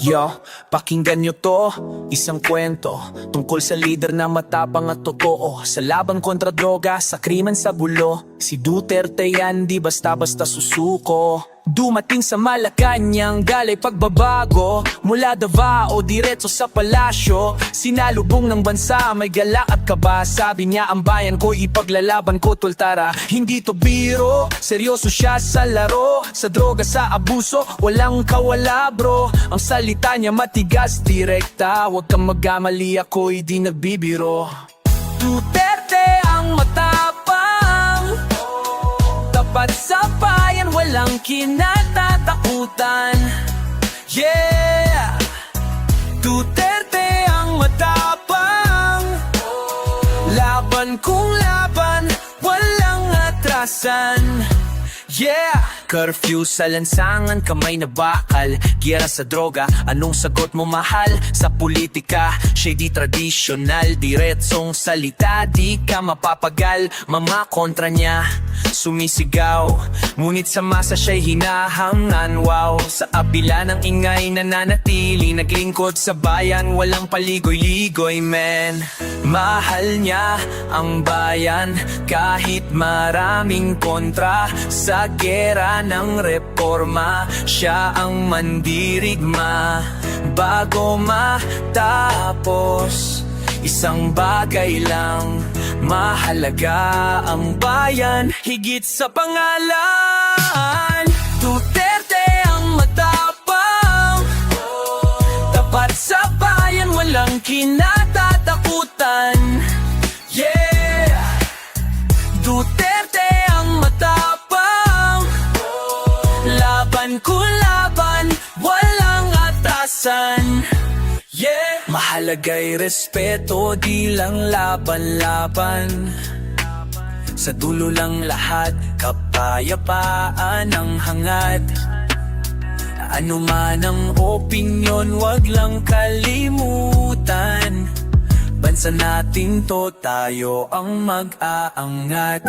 Yo, pakinggan nyo to, isang kwento tungkol sa leader na matapang at totoo. Sa laban kontra droga, sa krimen sa gulo, si Duterte yan, di basta-basta susuko. Dumating sa Malacanang, galay pagbabago, mula Davao diretso sa palasyo. Sinalubong ng bansa, may galak at kaba. Sabi niya, ang bayan ko ipaglalaban ko, tultara. Hindi to biro, seryoso siya sa laro. Sa droga, sa abuso, walang kawala bro. Ang salita niya matigas, direkta. Huwag kang magkamali, ako'y di nagbibiro. Duterte ang matapang, tapat sa bayan, walang kinatatakutan. Yeah! Duterte ang matapang, laban kung laban, walang atrasan. Yeah! Curfew sa lansangan, kamay na bakal. Giyera sa droga, anong sagot mo mahal? Sa politika, shady traditional, diretsong salita, di ka mapapagal. Mama kontra niya, sumisigaw, ngunit sa masa siya'y hinahangan. Wow, sa abila ng ingay nananatili, naglingkod sa bayan, walang paligoy-ligoy man. Mahal niya ang bayan, kahit maraming kontra. Sa gera ng reforma, siya ang mandirigma. Bago matapos, isang bagay lang mahalaga, ang bayan higit sa pangalan. Duterte ang matapang, tapat sa bayan, walang kinatatakutan. Yeah! Duterte ang matapang, laban kung laban, walang atasan. Yeah! Mahalaga'y respeto, di lang laban-laban. Sa dulo lang lahat, kapayapaan ang hangad. Ano man ang opinyon, wag lang kalimutan. Bansa natin to, tayo ang mag-aangat.